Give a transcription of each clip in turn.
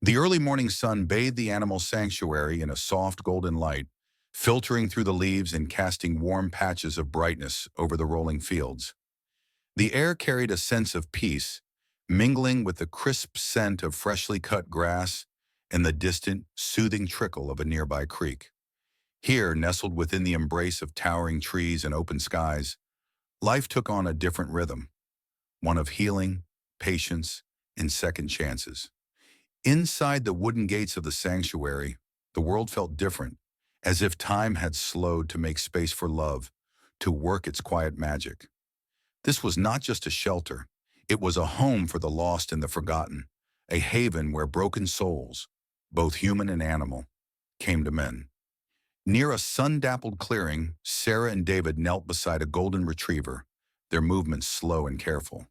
The early morning sun bathed the animal sanctuary in a soft golden light, filtering through the leaves and casting warm patches of brightness over the rolling fields. The air carried a sense of peace, mingling with the crisp scent of freshly cut grass and the distant, soothing trickle of a nearby creek. Here, nestled within the embrace of towering trees and open skies, life took on a different rhythm, one of healing, patience, and second chances. Inside the wooden gates of the sanctuary, the world felt different, as if time had slowed to make space for love, to work its quiet magic. This was not just a shelter, it was a home for the lost and the forgotten, a haven where broken souls, both human and animal, came to mend. Near a sun-dappled clearing, Sarah and David knelt beside a golden retriever, their movements slow and careful.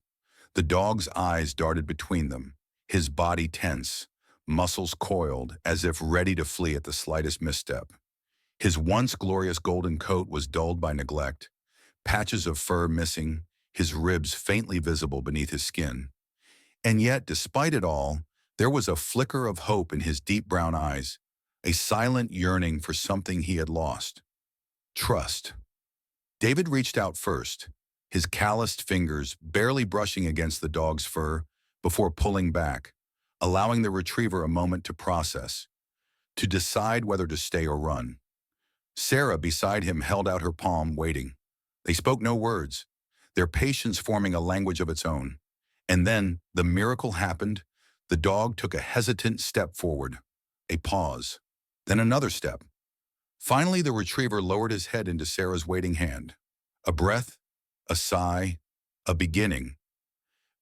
The dog's eyes darted between them, his body tense, muscles coiled as if ready to flee at the slightest misstep. His once glorious golden coat was dulled by neglect, patches of fur missing, his ribs faintly visible beneath his skin. And yet, despite it all, there was a flicker of hope in his deep brown eyes, a silent yearning for something he had lost. Trust. David reached out first, his calloused fingers barely brushing against the dog's fur before pulling back, allowing the retriever a moment to process, to decide whether to stay or run. Sarah, beside him, held out her palm, waiting. They spoke no words, their patience forming a language of its own. And then the miracle happened. The dog took a hesitant step forward, a pause, then another step. Finally, the retriever lowered his head into Sarah's waiting hand. A breath, a sigh, a beginning.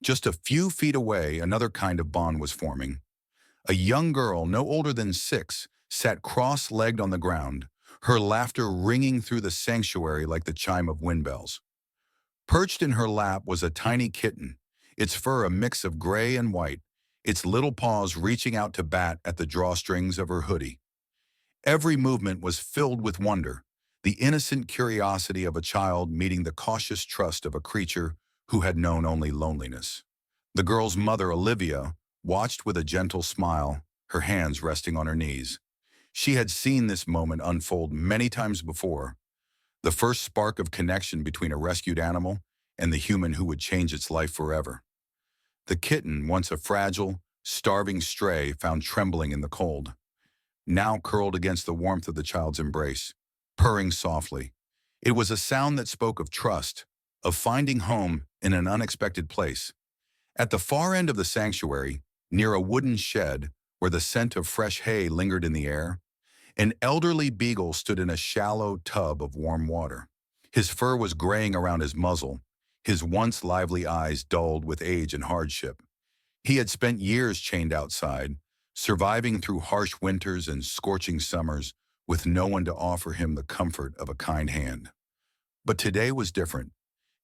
Just a few feet away, another kind of bond was forming. A young girl, no older than 6, sat cross-legged on the ground, her laughter ringing through the sanctuary like the chime of wind bells. Perched in her lap was a tiny kitten, its fur a mix of gray and white, its little paws reaching out to bat at the drawstrings of her hoodie. Every movement was filled with wonder, the innocent curiosity of a child meeting the cautious trust of a creature who had known only loneliness. The girl's mother, Olivia, watched with a gentle smile, her hands resting on her knees. She had seen this moment unfold many times before, the first spark of connection between a rescued animal and the human who would change its life forever. The kitten, once a fragile, starving stray found trembling in the cold, now curled against the warmth of the child's embrace, purring softly. It was a sound that spoke of trust, of finding home in an unexpected place. At the far end of the sanctuary, near a wooden shed where the scent of fresh hay lingered in the air, an elderly beagle stood in a shallow tub of warm water. His fur was graying around his muzzle, his once lively eyes dulled with age and hardship. He had spent years chained outside, surviving through harsh winters and scorching summers with no one to offer him the comfort of a kind hand. But today was different.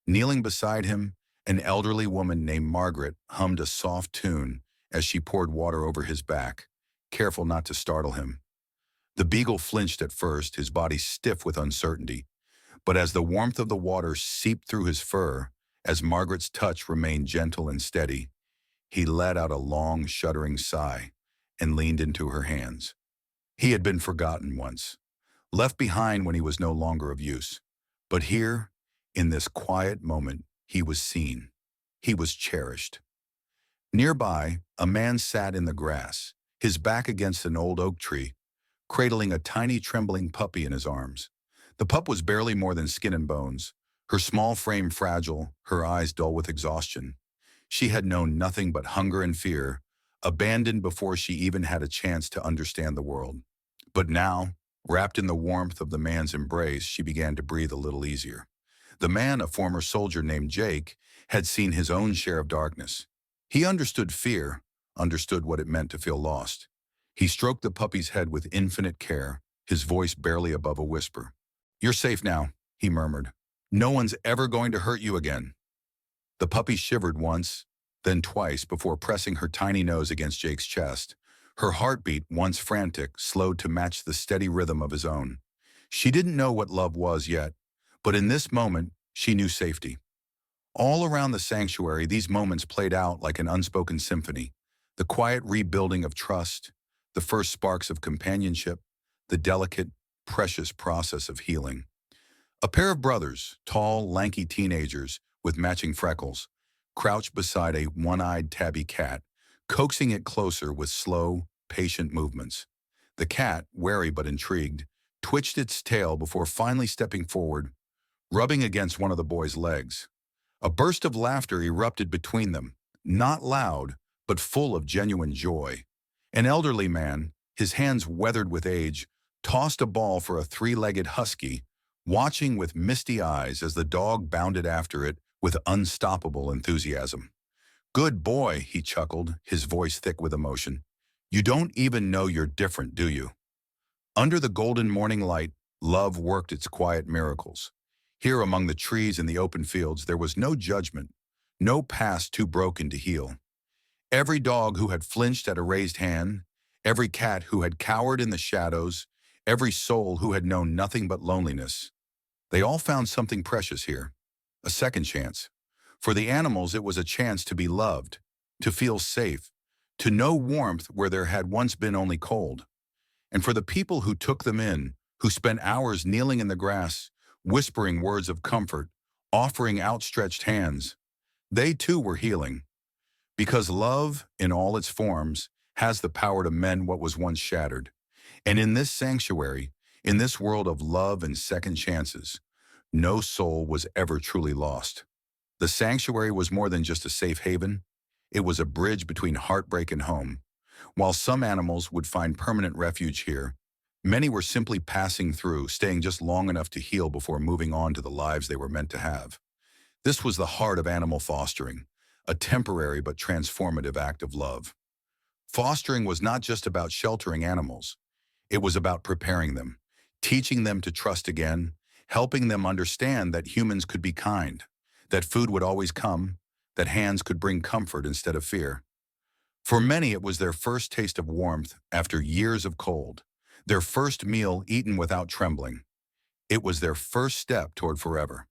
Kneeling beside him, an elderly woman named Margaret hummed a soft tune as she poured water over his back, careful not to startle him. The beagle flinched at first, his body stiff with uncertainty, but as the warmth of the water seeped through his fur, as Margaret's touch remained gentle and steady, he let out a long, shuddering sigh and leaned into her hands. He had been forgotten once, left behind when he was no longer of use. But here, in this quiet moment, he was seen. He was cherished. Nearby, a man sat in the grass, his back against an old oak tree, cradling a tiny trembling puppy in his arms. The pup was barely more than skin and bones, her small frame fragile, her eyes dull with exhaustion. She had known nothing but hunger and fear, abandoned before she even had a chance to understand the world. But now, wrapped in the warmth of the man's embrace, she began to breathe a little easier. The man, a former soldier named Jake, had seen his own share of darkness. He understood fear, understood what it meant to feel lost. He stroked the puppy's head with infinite care, his voice barely above a whisper. "You're safe now," he murmured. "No one's ever going to hurt you again." The puppy shivered once, then twice before pressing her tiny nose against Jake's chest. Her heartbeat, once frantic, slowed to match the steady rhythm of his own. She didn't know what love was yet, but in this moment, she knew safety. All around the sanctuary, these moments played out like an unspoken symphony. The quiet rebuilding of trust, the first sparks of companionship, the delicate, precious process of healing. A pair of brothers, tall, lanky teenagers with matching freckles, crouched beside a one-eyed tabby cat, coaxing it closer with slow, patient movements. The cat, wary but intrigued, twitched its tail before finally stepping forward, rubbing against one of the boy's legs. A burst of laughter erupted between them, not loud, but full of genuine joy. An elderly man, his hands weathered with age, tossed a ball for a three-legged husky, watching with misty eyes as the dog bounded after it with unstoppable enthusiasm. "Good boy," he chuckled, his voice thick with emotion. "You don't even know you're different, do you?" Under the golden morning light, love worked its quiet miracles. Here among the trees in the open fields, there was no judgment, no past too broken to heal. Every dog who had flinched at a raised hand, every cat who had cowered in the shadows, every soul who had known nothing but loneliness, they all found something precious here, a second chance. For the animals, it was a chance to be loved, to feel safe, to know warmth where there had once been only cold. And for the people who took them in, who spent hours kneeling in the grass, whispering words of comfort, offering outstretched hands, they too were healing. Because love, in all its forms, has the power to mend what was once shattered. And in this sanctuary, in this world of love and second chances, no soul was ever truly lost. The sanctuary was more than just a safe haven. It was a bridge between heartbreak and home. While some animals would find permanent refuge here, many were simply passing through, staying just long enough to heal before moving on to the lives they were meant to have. This was the heart of animal fostering, a temporary but transformative act of love. Fostering was not just about sheltering animals. It was about preparing them, teaching them to trust again, helping them understand that humans could be kind, that food would always come, that hands could bring comfort instead of fear. For many, it was their first taste of warmth after years of cold, their first meal eaten without trembling. It was their first step toward forever.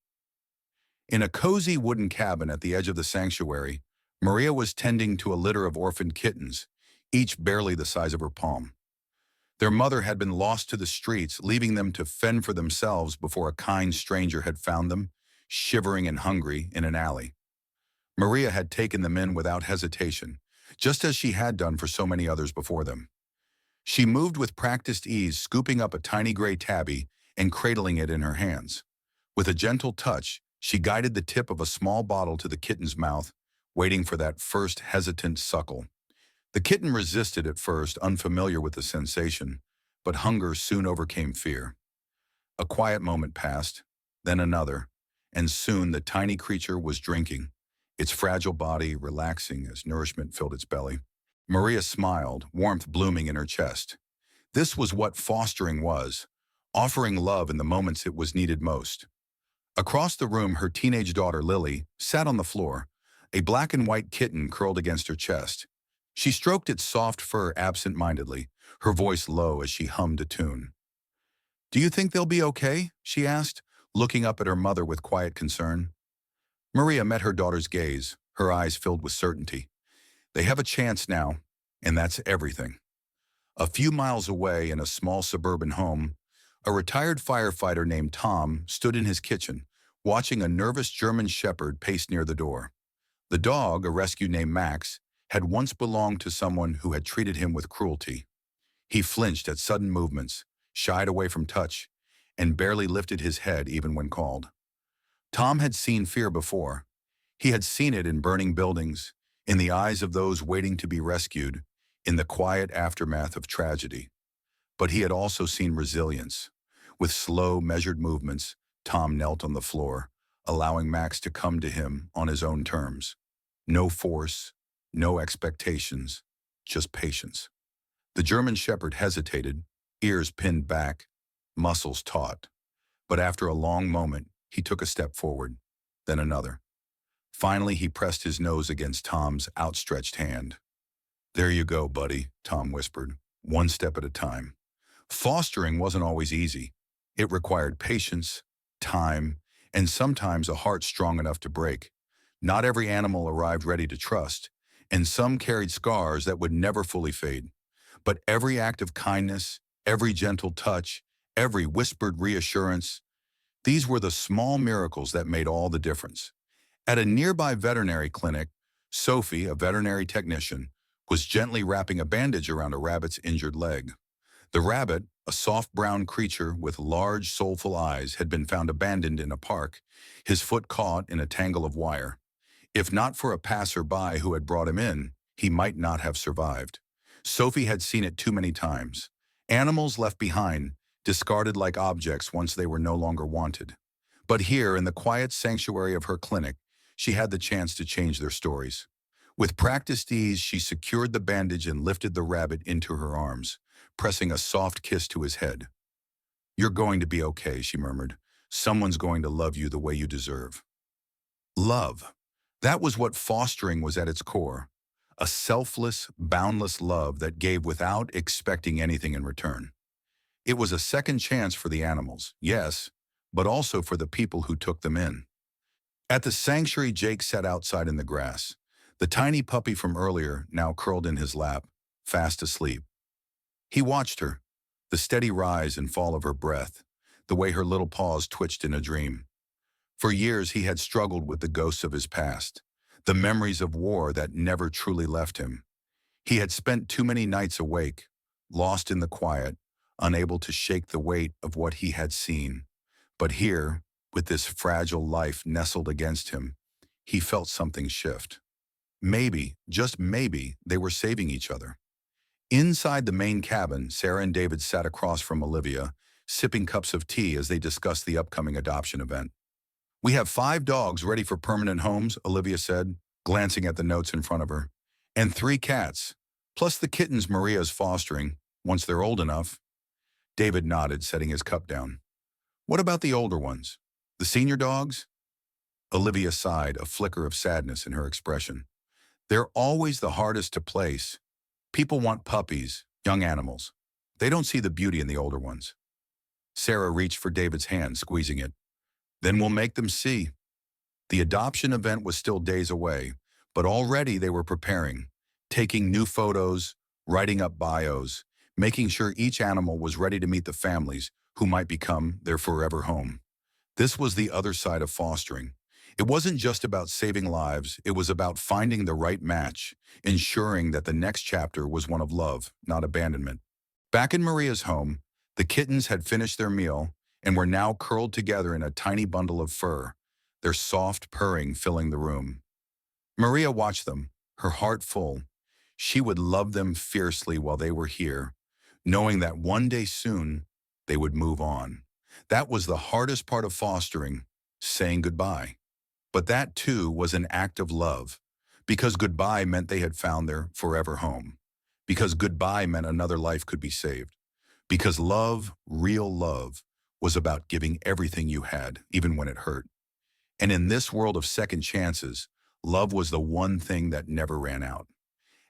In a cozy wooden cabin at the edge of the sanctuary, Maria was tending to a litter of orphaned kittens, each barely the size of her palm. Their mother had been lost to the streets, leaving them to fend for themselves before a kind stranger had found them, shivering and hungry, in an alley. Maria had taken them in without hesitation, just as she had done for so many others before them. She moved with practiced ease, scooping up a tiny gray tabby and cradling it in her hands. With a gentle touch, she guided the tip of a small bottle to the kitten's mouth, waiting for that first hesitant suckle. The kitten resisted at first, unfamiliar with the sensation, but hunger soon overcame fear. A quiet moment passed, then another, and soon the tiny creature was drinking, its fragile body relaxing as nourishment filled its belly. Maria smiled, warmth blooming in her chest. This was what fostering was, offering love in the moments it was needed most. Across the room, her teenage daughter, Lily, sat on the floor, a black and white kitten curled against her chest. She stroked its soft fur absent-mindedly, her voice low as she hummed a tune. "Do you think they'll be okay?" she asked, looking up at her mother with quiet concern. Maria met her daughter's gaze, her eyes filled with certainty. "They have a chance now, and that's everything." A few miles away in a small suburban home, a retired firefighter named Tom stood in his kitchen, watching a nervous German shepherd pace near the door. The dog, a rescue named Max, had once belonged to someone who had treated him with cruelty. He flinched at sudden movements, shied away from touch, and barely lifted his head even when called. Tom had seen fear before. He had seen it in burning buildings, in the eyes of those waiting to be rescued, in the quiet aftermath of tragedy. But he had also seen resilience. With slow, measured movements, Tom knelt on the floor, allowing Max to come to him on his own terms. No force, no expectations, just patience. The German shepherd hesitated, ears pinned back, muscles taut. But after a long moment, he took a step forward, then another. Finally, he pressed his nose against Tom's outstretched hand. "There you go, buddy," Tom whispered, "one step at a time." Fostering wasn't always easy. It required patience, time, and sometimes a heart strong enough to break. Not every animal arrived ready to trust, and some carried scars that would never fully fade. But every act of kindness, every gentle touch, every whispered reassurance, these were the small miracles that made all the difference. At a nearby veterinary clinic, Sophie, a veterinary technician, was gently wrapping a bandage around a rabbit's injured leg. The rabbit, a soft brown creature with large, soulful eyes, had been found abandoned in a park, his foot caught in a tangle of wire. If not for a passerby who had brought him in, he might not have survived. Sophie had seen it too many times. Animals left behind, discarded like objects once they were no longer wanted. But here, in the quiet sanctuary of her clinic, she had the chance to change their stories. With practiced ease, she secured the bandage and lifted the rabbit into her arms, pressing a soft kiss to his head. "You're going to be okay," she murmured. "Someone's going to love you the way you deserve." Love. That was what fostering was at its core. A selfless, boundless love that gave without expecting anything in return. It was a second chance for the animals, yes, but also for the people who took them in. At the sanctuary, Jake sat outside in the grass. The tiny puppy from earlier now curled in his lap, fast asleep. He watched her, the steady rise and fall of her breath, the way her little paws twitched in a dream. For years he had struggled with the ghosts of his past, the memories of war that never truly left him. He had spent too many nights awake, lost in the quiet, unable to shake the weight of what he had seen. But here, with this fragile life nestled against him, he felt something shift. Maybe, just maybe, they were saving each other. Inside the main cabin, Sarah and David sat across from Olivia, sipping cups of tea as they discussed the upcoming adoption event. "We have 5 dogs ready for permanent homes," Olivia said, glancing at the notes in front of her. "And 3 cats, plus the kittens Maria's fostering, once they're old enough." David nodded, setting his cup down. "What about the older ones? The senior dogs?" Olivia sighed, a flicker of sadness in her expression. "They're always the hardest to place. People want puppies, young animals. They don't see the beauty in the older ones." Sarah reached for David's hand, squeezing it. "Then we'll make them see." The adoption event was still days away, but already they were preparing, taking new photos, writing up bios, making sure each animal was ready to meet the families who might become their forever home. This was the other side of fostering. It wasn't just about saving lives, it was about finding the right match, ensuring that the next chapter was one of love, not abandonment. Back in Maria's home, the kittens had finished their meal and were now curled together in a tiny bundle of fur, their soft purring filling the room. Maria watched them, her heart full. She would love them fiercely while they were here, knowing that one day soon they would move on. That was the hardest part of fostering, saying goodbye. But that too was an act of love, because goodbye meant they had found their forever home, because goodbye meant another life could be saved, because love, real love, was about giving everything you had, even when it hurt. And in this world of second chances, love was the one thing that never ran out.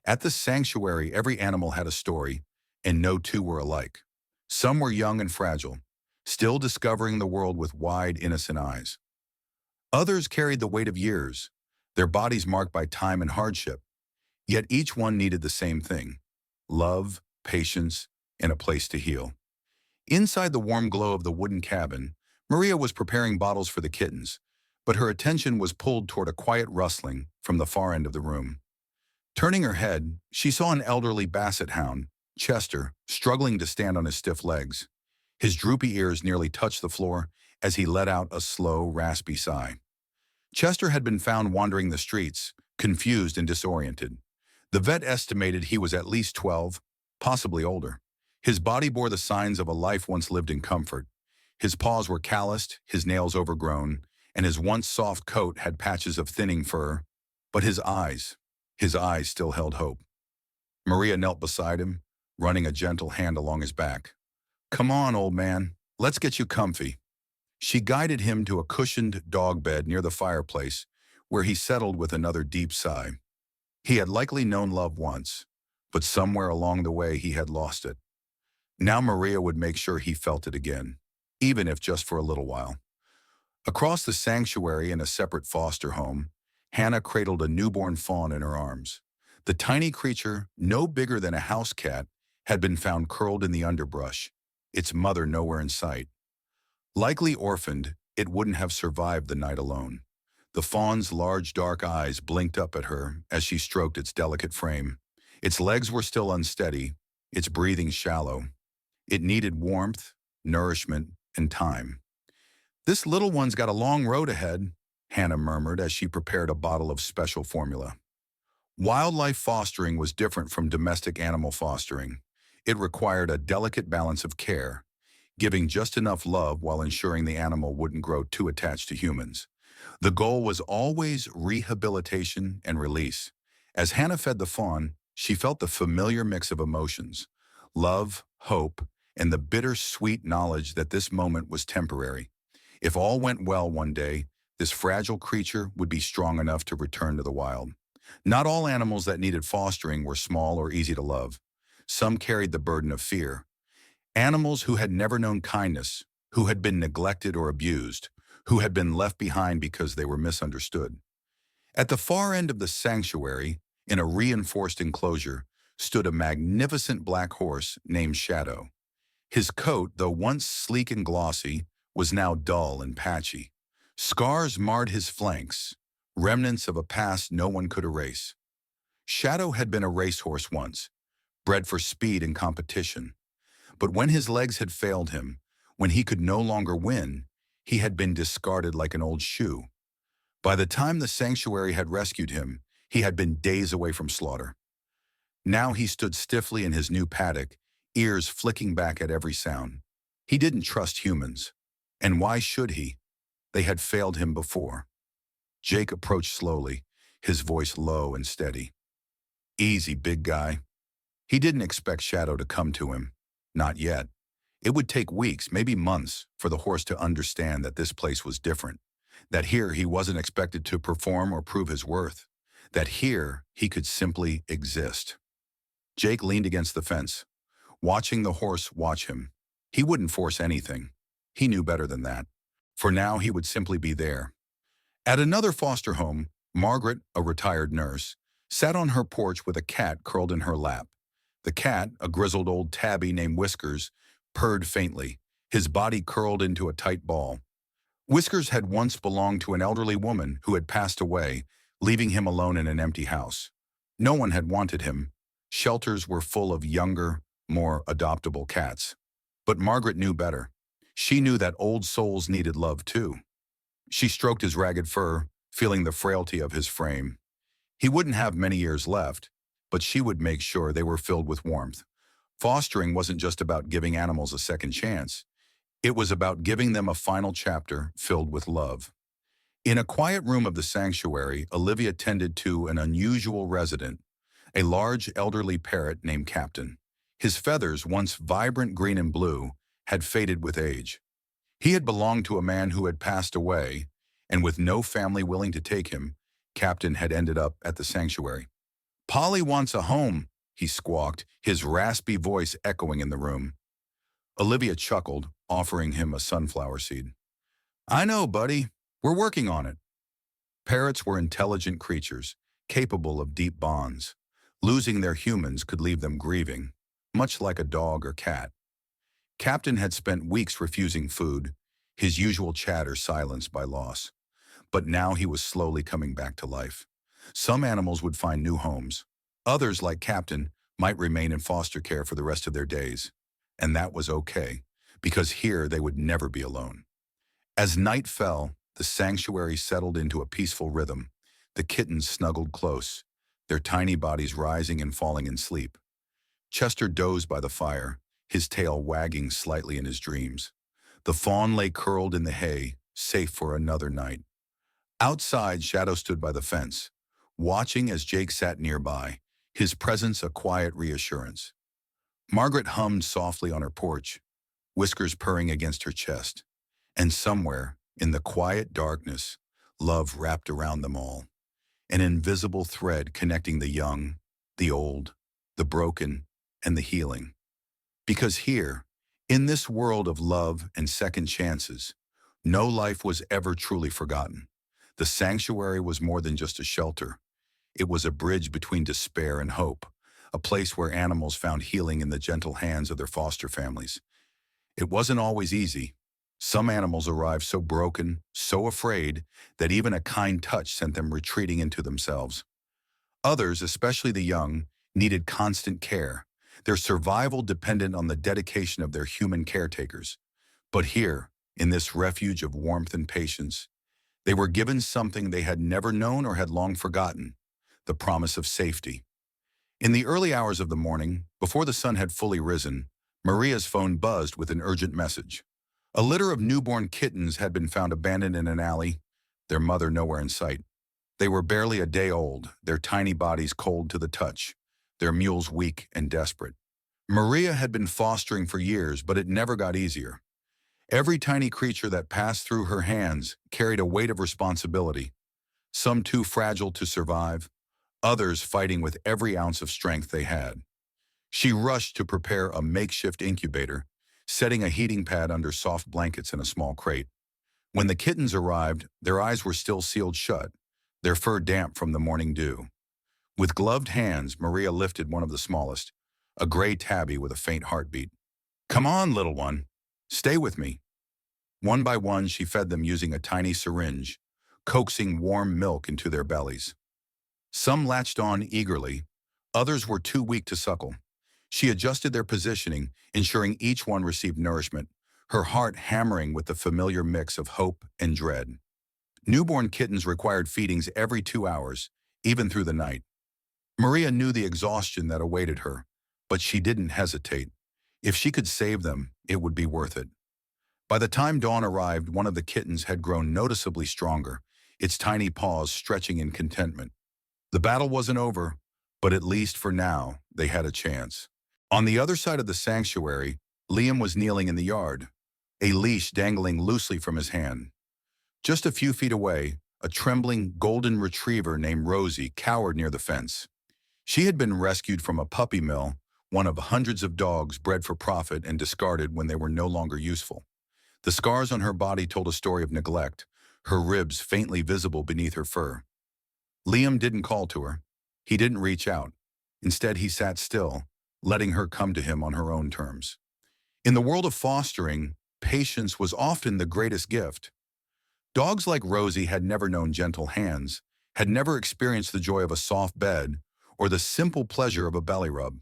At the sanctuary, every animal had a story, and no two were alike. Some were young and fragile, still discovering the world with wide, innocent eyes. Others carried the weight of years, their bodies marked by time and hardship. Yet each one needed the same thing: love, patience, and a place to heal. Inside the warm glow of the wooden cabin, Maria was preparing bottles for the kittens, but her attention was pulled toward a quiet rustling from the far end of the room. Turning her head, she saw an elderly basset hound, Chester, struggling to stand on his stiff legs. His droopy ears nearly touched the floor as he let out a slow, raspy sigh. Chester had been found wandering the streets, confused and disoriented. The vet estimated he was at least 12, possibly older. His body bore the signs of a life once lived in comfort. His paws were calloused, his nails overgrown, and his once soft coat had patches of thinning fur. But his eyes still held hope. Maria knelt beside him, running a gentle hand along his back. "Come on, old man, let's get you comfy." She guided him to a cushioned dog bed near the fireplace, where he settled with another deep sigh. He had likely known love once, but somewhere along the way he had lost it. Now Maria would make sure he felt it again, even if just for a little while. Across the sanctuary in a separate foster home, Hannah cradled a newborn fawn in her arms. The tiny creature, no bigger than a house cat, had been found curled in the underbrush, its mother nowhere in sight. Likely orphaned, it wouldn't have survived the night alone. The fawn's large dark eyes blinked up at her as she stroked its delicate frame. Its legs were still unsteady, its breathing shallow. It needed warmth, nourishment, and time. "This little one's got a long road ahead," Hannah murmured as she prepared a bottle of special formula. Wildlife fostering was different from domestic animal fostering. It required a delicate balance of care, giving just enough love while ensuring the animal wouldn't grow too attached to humans. The goal was always rehabilitation and release. As Hannah fed the fawn, she felt the familiar mix of emotions: love, hope, and the bittersweet knowledge that this moment was temporary. If all went well one day, this fragile creature would be strong enough to return to the wild. Not all animals that needed fostering were small or easy to love. Some carried the burden of fear. Animals who had never known kindness, who had been neglected or abused, who had been left behind because they were misunderstood. At the far end of the sanctuary, in a reinforced enclosure, stood a magnificent black horse named Shadow. His coat, though once sleek and glossy, was now dull and patchy. Scars marred his flanks, remnants of a past no one could erase. Shadow had been a racehorse once, bred for speed and competition. But when his legs had failed him, when he could no longer win, he had been discarded like an old shoe. By the time the sanctuary had rescued him, he had been days away from slaughter. Now he stood stiffly in his new paddock, ears flicking back at every sound. He didn't trust humans. And why should he? They had failed him before. Jake approached slowly, his voice low and steady. "Easy, big guy." He didn't expect Shadow to come to him. Not yet. It would take weeks, maybe months, for the horse to understand that this place was different. That here he wasn't expected to perform or prove his worth. That here he could simply exist. Jake leaned against the fence, watching the horse watch him. He wouldn't force anything. He knew better than that. For now, he would simply be there. At another foster home, Margaret, a retired nurse, sat on her porch with a cat curled in her lap. The cat, a grizzled old tabby named Whiskers, purred faintly, his body curled into a tight ball. Whiskers had once belonged to an elderly woman who had passed away, leaving him alone in an empty house. No one had wanted him. Shelters were full of younger, more adoptable cats. But Margaret knew better. She knew that old souls needed love too. She stroked his ragged fur, feeling the frailty of his frame. He wouldn't have many years left, but she would make sure they were filled with warmth. Fostering wasn't just about giving animals a second chance. It was about giving them a final chapter filled with love. In a quiet room of the sanctuary, Olivia tended to an unusual resident, a large elderly parrot named Captain. His feathers, once vibrant green and blue, had faded with age. He had belonged to a man who had passed away, and with no family willing to take him, Captain had ended up at the sanctuary. "Polly wants a home," he squawked, his raspy voice echoing in the room. Olivia chuckled, offering him a sunflower seed. "I know, buddy. We're working on it." Parrots were intelligent creatures, capable of deep bonds. Losing their humans could leave them grieving, much like a dog or cat. Captain had spent weeks refusing food, his usual chatter silenced by loss. But now he was slowly coming back to life. Some animals would find new homes. Others, like Captain, might remain in foster care for the rest of their days. And that was okay, because here they would never be alone. As night fell, the sanctuary settled into a peaceful rhythm. The kittens snuggled close, their tiny bodies rising and falling in sleep. Chester dozed by the fire, his tail wagging slightly in his dreams. The fawn lay curled in the hay, safe for another night. Outside, Shadow stood by the fence, watching as Jake sat nearby, his presence a quiet reassurance. Margaret hummed softly on her porch, Whiskers purring against her chest. And somewhere, in the quiet darkness, love wrapped around them all. An invisible thread connecting the young, the old, the broken, and the healing. Because here, in this world of love and second chances, no life was ever truly forgotten. The sanctuary was more than just a shelter. It was a bridge between despair and hope, a place where animals found healing in the gentle hands of their foster families. It wasn't always easy. Some animals arrived so broken, so afraid, that even a kind touch sent them retreating into themselves. Others, especially the young, needed constant care, their survival dependent on the dedication of their human caretakers. But here, in this refuge of warmth and patience, they were given something they had never known or had long forgotten, the promise of safety. In the early hours of the morning, before the sun had fully risen, Maria's phone buzzed with an urgent message. A litter of newborn kittens had been found abandoned in an alley, their mother nowhere in sight. They were barely a day old, their tiny bodies cold to the touch, their mules weak and desperate. Maria had been fostering for years, but it never got easier. Every tiny creature that passed through her hands carried a weight of responsibility, some too fragile to survive, others fighting with every ounce of strength they had. She rushed to prepare a makeshift incubator, setting a heating pad under soft blankets in a small crate. When the kittens arrived, their eyes were still sealed shut, their fur damp from the morning dew. With gloved hands, Maria lifted one of the smallest, a gray tabby with a faint heartbeat. "Come on, little one. Stay with me." One by one, she fed them using a tiny syringe, coaxing warm milk into their bellies. Some latched on eagerly, others were too weak to suckle. She adjusted their positioning, ensuring each one received nourishment, her heart hammering with the familiar mix of hope and dread. Newborn kittens required feedings every 2 hours, even through the night. Maria knew the exhaustion that awaited her, but she didn't hesitate. If she could save them, it would be worth it. By the time dawn arrived, one of the kittens had grown noticeably stronger, its tiny paws stretching in contentment. The battle wasn't over, but at least for now, they had a chance. On the other side of the sanctuary, Liam was kneeling in the yard, a leash dangling loosely from his hand. Just a few feet away, a trembling golden retriever named Rosie cowered near the fence. She had been rescued from a puppy mill, one of hundreds of dogs bred for profit and discarded when they were no longer useful. The scars on her body told a story of neglect, her ribs faintly visible beneath her fur. Liam didn't call to her. He didn't reach out. Instead, he sat still, letting her come to him on her own terms. In the world of fostering, patience was often the greatest gift. Dogs like Rosie had never known gentle hands, had never experienced the joy of a soft bed, or the simple pleasure of a belly rub.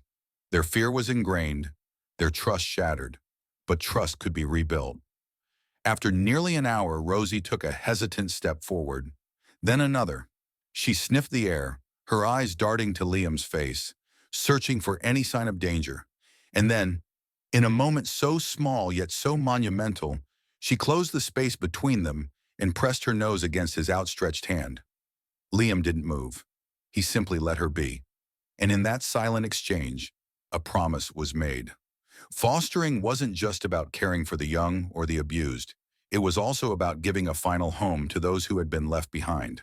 Their fear was ingrained, their trust shattered, but trust could be rebuilt. After nearly an hour, Rosie took a hesitant step forward, then another. She sniffed the air, her eyes darting to Liam's face, searching for any sign of danger. And then, in a moment so small yet so monumental, she closed the space between them and pressed her nose against his outstretched hand. Liam didn't move. He simply let her be. And in that silent exchange, a promise was made. Fostering wasn't just about caring for the young or the abused. It was also about giving a final home to those who had been left behind.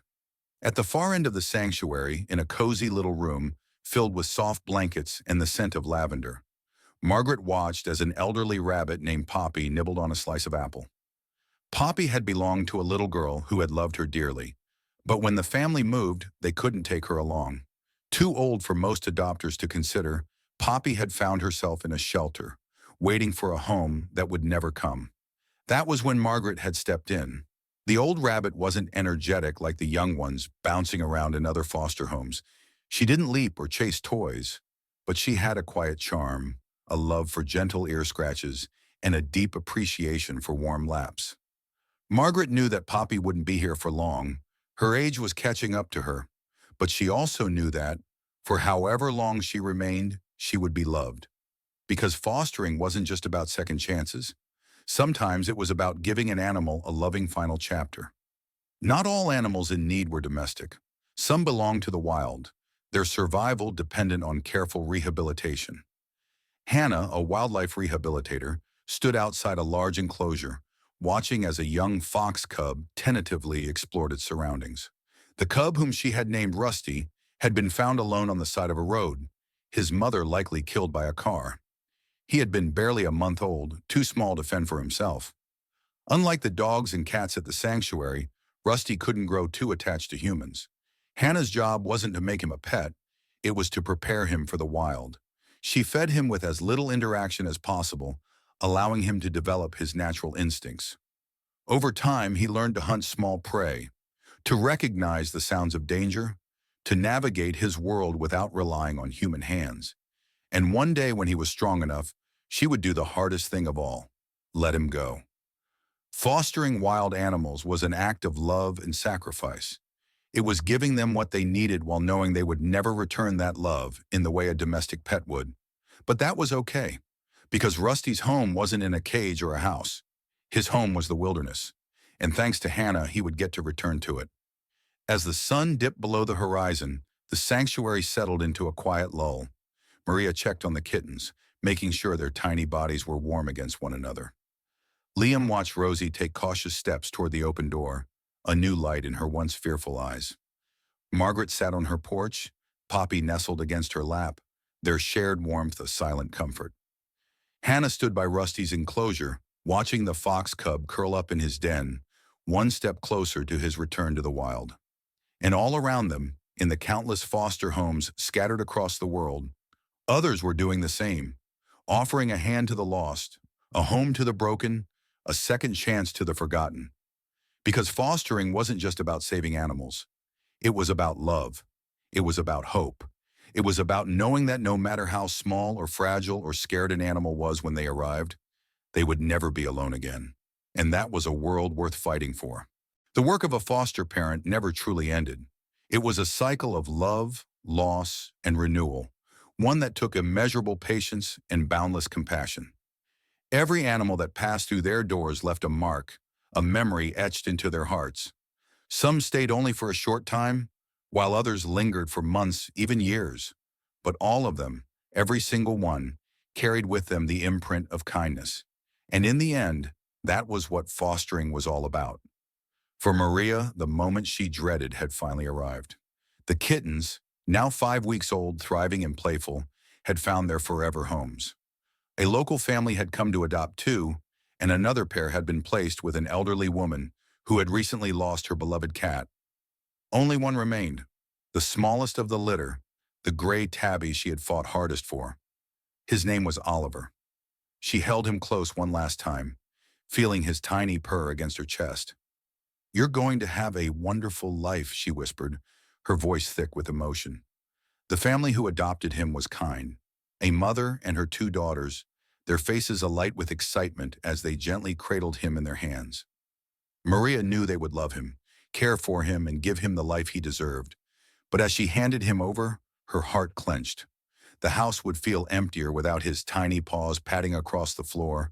At the far end of the sanctuary, in a cozy little room filled with soft blankets and the scent of lavender, Margaret watched as an elderly rabbit named Poppy nibbled on a slice of apple. Poppy had belonged to a little girl who had loved her dearly, but when the family moved, they couldn't take her along. Too old for most adopters to consider, Poppy had found herself in a shelter, waiting for a home that would never come. That was when Margaret had stepped in. The old rabbit wasn't energetic like the young ones bouncing around in other foster homes. She didn't leap or chase toys, but she had a quiet charm, a love for gentle ear scratches, and a deep appreciation for warm laps. Margaret knew that Poppy wouldn't be here for long. Her age was catching up to her, but she also knew that, for however long she remained, she would be loved. Because fostering wasn't just about second chances. Sometimes it was about giving an animal a loving final chapter. Not all animals in need were domestic. Some belonged to the wild, their survival dependent on careful rehabilitation. Hannah, a wildlife rehabilitator, stood outside a large enclosure, watching as a young fox cub tentatively explored its surroundings. The cub, whom she had named Rusty, had been found alone on the side of a road, his mother likely killed by a car. He had been barely a month old, too small to fend for himself. Unlike the dogs and cats at the sanctuary, Rusty couldn't grow too attached to humans. Hannah's job wasn't to make him a pet, it was to prepare him for the wild. She fed him with as little interaction as possible, allowing him to develop his natural instincts. Over time, he learned to hunt small prey, to recognize the sounds of danger, to navigate his world without relying on human hands. And one day when he was strong enough, she would do the hardest thing of all, let him go. Fostering wild animals was an act of love and sacrifice. It was giving them what they needed while knowing they would never return that love in the way a domestic pet would. But that was okay, because Rusty's home wasn't in a cage or a house. His home was the wilderness, and thanks to Hannah, he would get to return to it. As the sun dipped below the horizon, the sanctuary settled into a quiet lull. Maria checked on the kittens, making sure their tiny bodies were warm against one another. Liam watched Rosie take cautious steps toward the open door, a new light in her once fearful eyes. Margaret sat on her porch, Poppy nestled against her lap, their shared warmth a silent comfort. Hannah stood by Rusty's enclosure, watching the fox cub curl up in his den, one step closer to his return to the wild. And all around them, in the countless foster homes scattered across the world, others were doing the same, offering a hand to the lost, a home to the broken, a second chance to the forgotten. Because fostering wasn't just about saving animals. It was about love. It was about hope. It was about knowing that no matter how small or fragile or scared an animal was when they arrived, they would never be alone again. And that was a world worth fighting for. The work of a foster parent never truly ended. It was a cycle of love, loss, and renewal, one that took immeasurable patience and boundless compassion. Every animal that passed through their doors left a mark, a memory etched into their hearts. Some stayed only for a short time, while others lingered for months, even years. But all of them, every single one, carried with them the imprint of kindness. And in the end, that was what fostering was all about. For Maria, the moment she dreaded had finally arrived. The kittens, now 5 weeks old, thriving and playful, had found their forever homes. A local family had come to adopt two, and another pair had been placed with an elderly woman who had recently lost her beloved cat. Only one remained, the smallest of the litter, the gray tabby she had fought hardest for. His name was Oliver. She held him close one last time, feeling his tiny purr against her chest. "You're going to have a wonderful life," she whispered, her voice thick with emotion. The family who adopted him was kind. A mother and her 2 daughters, their faces alight with excitement as they gently cradled him in their hands. Maria knew they would love him, care for him, and give him the life he deserved. But as she handed him over, her heart clenched. The house would feel emptier without his tiny paws patting across the floor,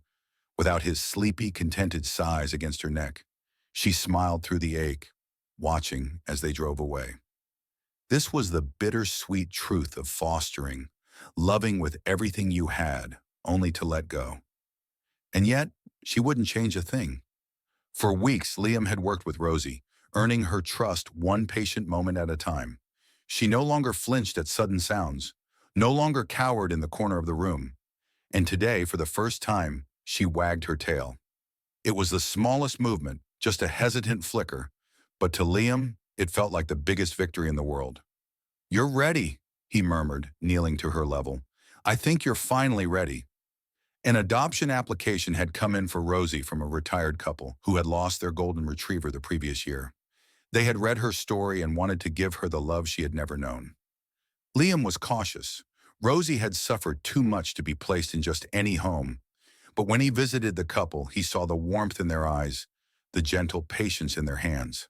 without his sleepy, contented sighs against her neck. She smiled through the ache, watching as they drove away. This was the bittersweet truth of fostering, loving with everything you had, only to let go. And yet, she wouldn't change a thing. For weeks, Liam had worked with Rosie, earning her trust one patient moment at a time. She no longer flinched at sudden sounds, no longer cowered in the corner of the room. And today, for the first time, she wagged her tail. It was the smallest movement, just a hesitant flicker, but to Liam, it felt like the biggest victory in the world. "You're ready," he murmured, kneeling to her level. "I think you're finally ready." An adoption application had come in for Rosie from a retired couple who had lost their golden retriever the previous year. They had read her story and wanted to give her the love she had never known. Liam was cautious. Rosie had suffered too much to be placed in just any home. But when he visited the couple, he saw the warmth in their eyes, the gentle patience in their hands.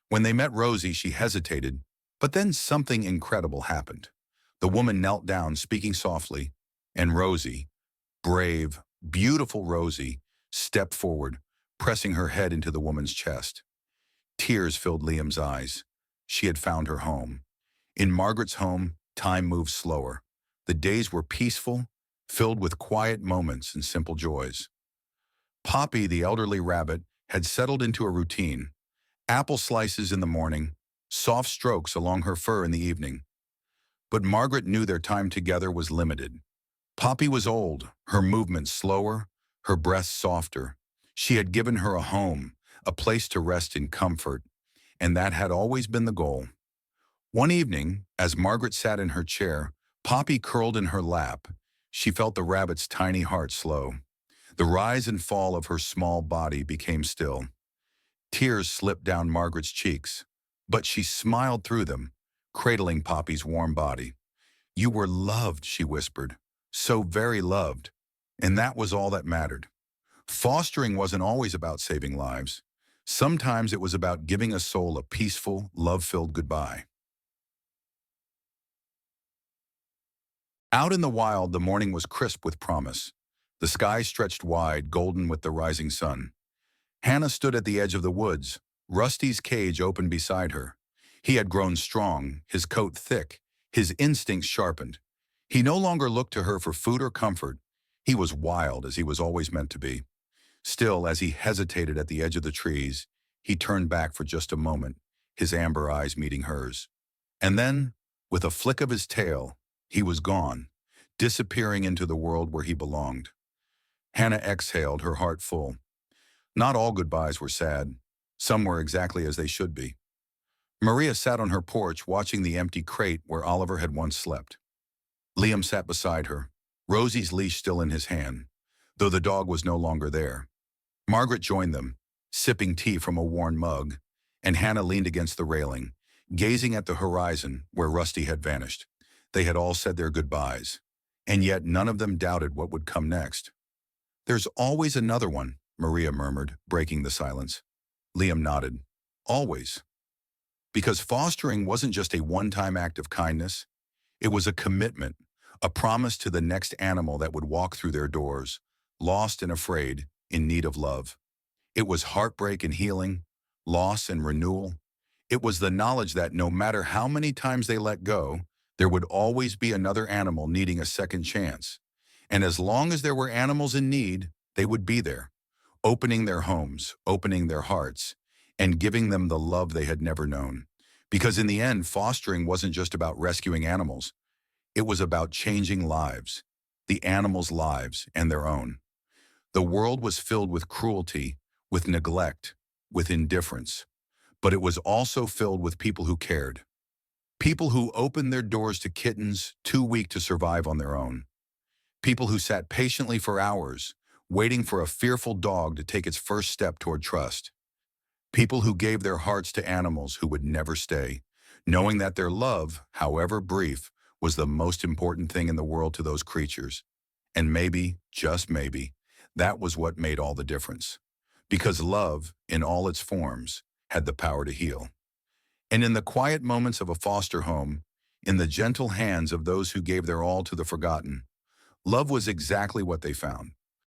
When they met Rosie, she hesitated, but then something incredible happened. The woman knelt down, speaking softly, and Rosie, brave, beautiful Rosie, stepped forward, pressing her head into the woman's chest. Tears filled Liam's eyes. She had found her home. In Margaret's home, time moved slower. The days were peaceful, filled with quiet moments and simple joys. Poppy, the elderly rabbit, had settled into a routine. Apple slices in the morning, soft strokes along her fur in the evening. But Margaret knew their time together was limited. Poppy was old, her movements slower, her breath softer. She had given her a home, a place to rest in comfort, and that had always been the goal. One evening, as Margaret sat in her chair, Poppy curled in her lap, she felt the rabbit's tiny heart slow. The rise and fall of her small body became still. Tears slipped down Margaret's cheeks, but she smiled through them, cradling Poppy's warm body. "You were loved," she whispered, "so very loved." And that was all that mattered. Fostering wasn't always about saving lives. Sometimes it was about giving a soul a peaceful, love-filled goodbye. Out in the wild, the morning was crisp with promise. The sky stretched wide, golden with the rising sun. Hannah stood at the edge of the woods, Rusty's cage open beside her. He had grown strong, his coat thick, his instincts sharpened. He no longer looked to her for food or comfort. He was wild as he was always meant to be. Still, as he hesitated at the edge of the trees, he turned back for just a moment, his amber eyes meeting hers. And then, with a flick of his tail, he was gone, disappearing into the world where he belonged. Hannah exhaled, her heart full. Not all goodbyes were sad. Some were exactly as they should be. Maria sat on her porch watching the empty crate where Oliver had once slept. Liam sat beside her, Rosie's leash still in his hand, though the dog was no longer there. Margaret joined them, sipping tea from a worn mug, and Hannah leaned against the railing, gazing at the horizon where Rusty had vanished. They had all said their goodbyes, and yet none of them doubted what would come next. "There's always another one," Maria murmured, breaking the silence. Liam nodded. "Always." Because fostering wasn't just a one-time act of kindness, it was a commitment, a promise to the next animal that would walk through their doors, lost and afraid, in need of love. It was heartbreak and healing, loss and renewal. It was the knowledge that no matter how many times they let go, there would always be another animal needing a second chance. And as long as there were animals in need, they would be there, opening their homes, opening their hearts, and giving them the love they had never known. Because in the end, fostering wasn't just about rescuing animals. It was about changing lives, the animals' lives and their own. The world was filled with cruelty, with neglect, with indifference. But it was also filled with people who cared. People who opened their doors to kittens too weak to survive on their own. People who sat patiently for hours, waiting for a fearful dog to take its first step toward trust. People who gave their hearts to animals who would never stay, knowing that their love, however brief, was the most important thing in the world to those creatures. And maybe, just maybe, that was what made all the difference. Because love, in all its forms, had the power to heal. And in the quiet moments of a foster home, in the gentle hands of those who gave their all to the forgotten, love was exactly what they found.